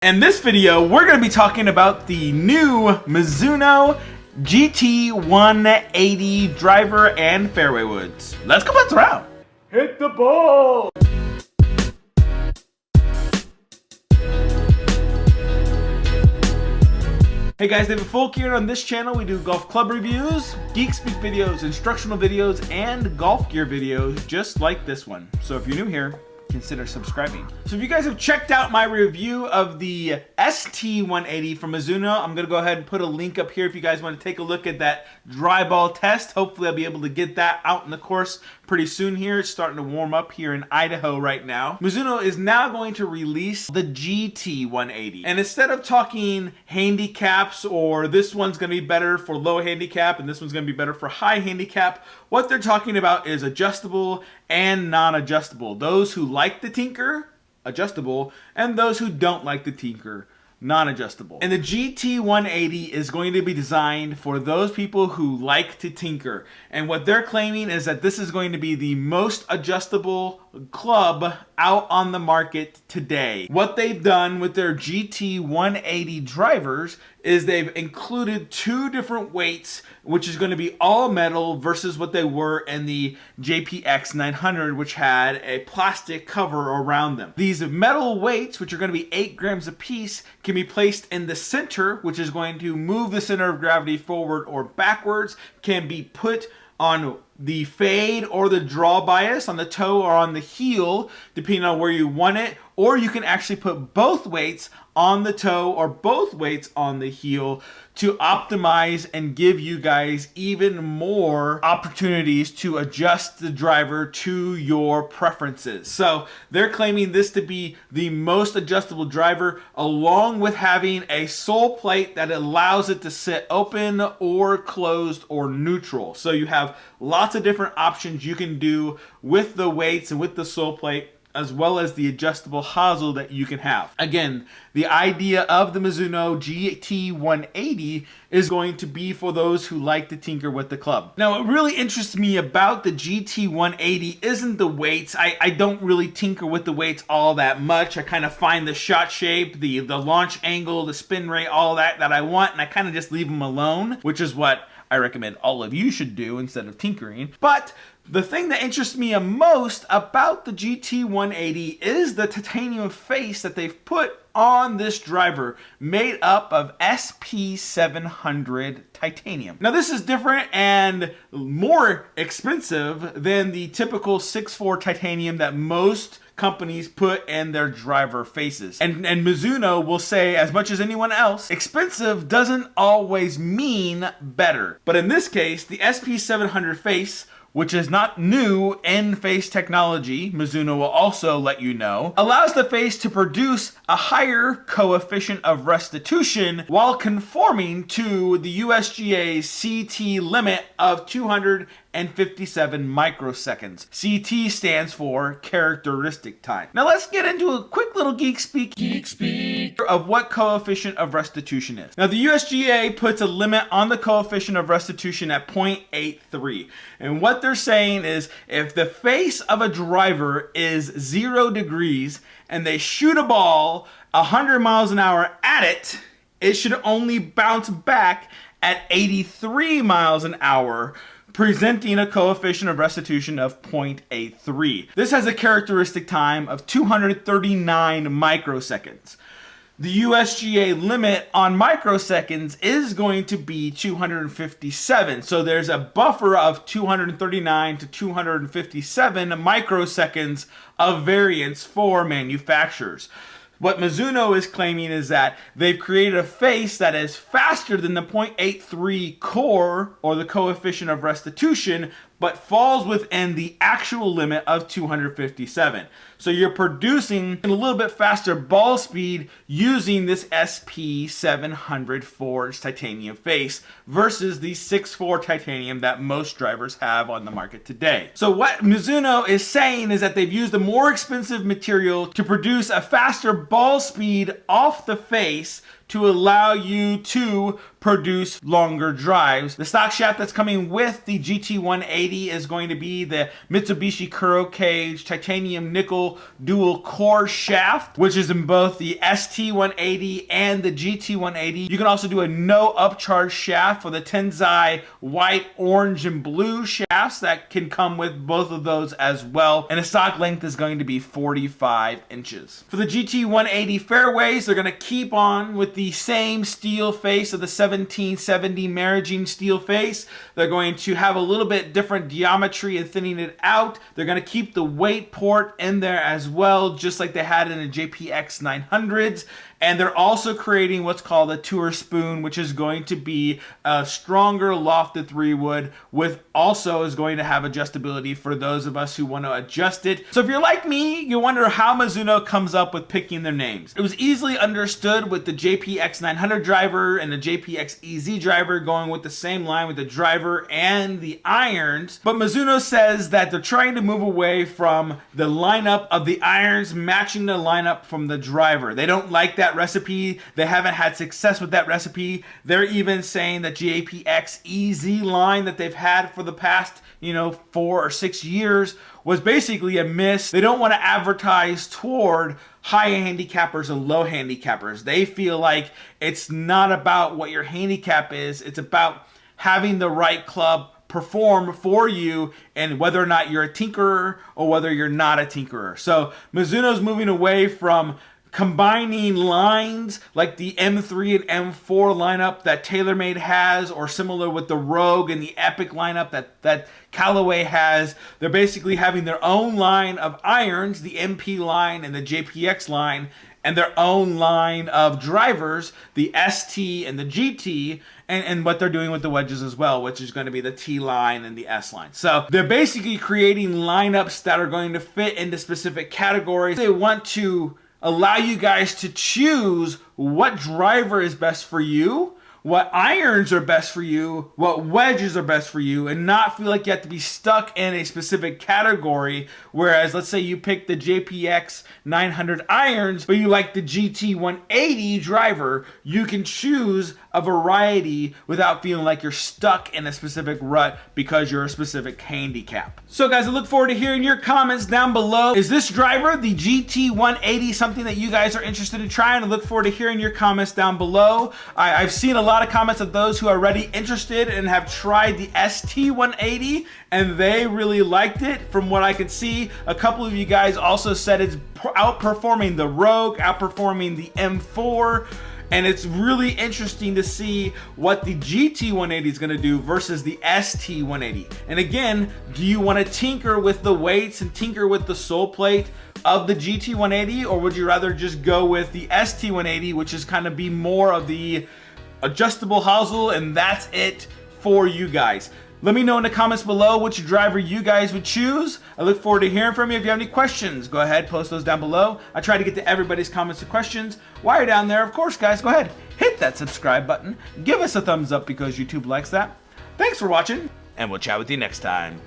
In this video, we're going to be talking about the new Mizuno GT180 driver and fairway woods. Let's go putts around. Hit the ball! Hey guys, David Folk here. On this channel, we do golf club reviews, geek speak videos, instructional videos, and golf gear videos just like this one. So if you're new here, consider subscribing. So if you guys have checked out my review of the ST180 from Mizuno, I'm gonna go ahead and put a link up here if you guys want to take a look at that dry ball test. Hopefully I'll be able to get that out in the course pretty soon here. It's starting to warm up here in Idaho right now. Mizuno is now going to release the GT180. And instead of talking handicaps or this one's gonna be better for low handicap and this one's gonna be better for high handicap, what they're talking about is adjustable and non-adjustable. Those who like to tinker, adjustable, and those who don't like to tinker, non-adjustable. And the GT180 is going to be designed for those people who like to tinker. And what they're claiming is that this is going to be the most adjustable club out on the market today. What they've done with their GT180 drivers is they've included two different weights, which is going to be all metal versus what they were in the JPX 900, which had a plastic cover around them. These metal weights, which are going to be 8 grams a piece, can be placed in the center, which is going to move the center of gravity forward or backwards, can be put on the fade or the draw bias on the toe or on the heel, depending on where you want it, or you can actually put both weights on the toe or both weights on the heel to optimize and give you guys even more opportunities to adjust the driver to your preferences. So they're claiming this to be the most adjustable driver, along with having a sole plate that allows it to sit open or closed or neutral. So you have lots of different options you can do with the weights and with the sole plate, as well as the adjustable hosel that you can have. Again, the idea of the Mizuno GT180 is going to be for those who like to tinker with the club. Now, what really interests me about the GT180 isn't the weights. I don't really tinker with the weights all that much. I kind of find the shot shape, the launch angle, the spin rate, all that I want, and I kind of just leave them alone, which is what I recommend all of you should do instead of tinkering. But the thing that interests me most about the GT180 is the titanium face that they've put on this driver, made up of SP700 titanium. Now this is different and more expensive than the typical 6.4 titanium that most companies put in their driver faces. And Mizuno will say, as much as anyone else, expensive doesn't always mean better. But in this case, the SP700 face, which is not new in face technology, Mizuno will also let you know, allows the face to produce a higher coefficient of restitution while conforming to the USGA's CT limit of 257 microseconds. CT stands for characteristic time. Now let's get into a quick little geek speak of what coefficient of restitution is. Now the USGA puts a limit on the coefficient of restitution at 0.83. And what they're saying is if the face of a driver is 0 degrees and they shoot a ball 100 miles an hour at it, it should only bounce back at 83 miles an hour, presenting a coefficient of restitution of 0.83. This has a characteristic time of 239 microseconds. The USGA limit on microseconds is going to be 257. So there's a buffer of 239 to 257 microseconds of variance for manufacturers. What Mizuno is claiming is that they've created a face that is faster than the 0.83 core, or the coefficient of restitution, but falls within the actual limit of 257. So you're producing a little bit faster ball speed using this SP700 forged titanium face versus the 6.4 titanium that most drivers have on the market today. So what Mizuno is saying is that they've used a more expensive material to produce a faster ball speed off the face to allow you to produce longer drives. The stock shaft that's coming with the GT180 is going to be the Mitsubishi Kuro Cage titanium nickel dual core shaft, which is in both the ST180 and the GT180. You can also do a no upcharge shaft for the Tensai white, orange, and blue shafts that can come with both of those as well. And the stock length is going to be 45 inches. For the GT180 fairways, they're going to keep on with the same steel face of the 1770 Marigine steel face. They're going to have a little bit different geometry and thinning it out. They're going to keep the weight port in there as well, just like they had in the JPX 900s. And they're also creating what's called a tour spoon, which is going to be a stronger lofted 3-wood, with also is going to have adjustability for those of us who want to adjust it. So if you're like me, you wonder how Mizuno comes up with picking their names. It was easily understood with the JPX 900 driver and the JPX EZ driver going with the same line with the driver and the irons. But Mizuno says that they're trying to move away from the lineup of the irons matching the lineup from the driver. They don't like that recipe. They haven't had success with that recipe. They're even saying that JPX EZ line that they've had for the past, 4 or 6 years was basically a miss. They don't want to advertise toward high handicappers and low handicappers. They feel like it's not about what your handicap is. It's about having the right club perform for you, and whether or not you're a tinkerer or whether you're not a tinkerer. So Mizuno's moving away from combining lines like the M3 and M4 lineup that TaylorMade has, or similar with the Rogue and the Epic lineup that Callaway has. They're basically having their own line of irons, the MP line and the JPX line, and their own line of drivers, the ST and the GT, and what they're doing with the wedges as well, which is going to be the T line and the S line. So they're basically creating lineups that are going to fit into specific categories. They want to allow you guys to choose what driver is best for you, what irons are best for you, what wedges are best for you, and not feel like you have to be stuck in a specific category. Whereas, let's say you pick the JPX 900 irons, but you like the GT180 driver, you can choose a variety without feeling like you're stuck in a specific rut because you're a specific handicap. So guys, I look forward to hearing your comments down below. Is this driver, the GT180, something that you guys are interested in trying? I look forward to hearing your comments down below. I've seen a lot of comments of those who are already interested and have tried the ST180 and they really liked it. From what I could see, a couple of you guys also said it's outperforming the Rogue, outperforming the M4. And it's really interesting to see what the GT180 is going to do versus the ST180. And again, do you want to tinker with the weights and tinker with the sole plate of the GT180, or would you rather just go with the ST180, which is kind of be more of the adjustable hosel, and that's it for you guys? Let me know in the comments below which driver you guys would choose. I look forward to hearing from you. If you have any questions, go ahead, post those down below. I try to get to everybody's comments and questions. While you're down there, of course, guys, go ahead, hit that subscribe button. Give us a thumbs up because YouTube likes that. Thanks for watching, and we'll chat with you next time.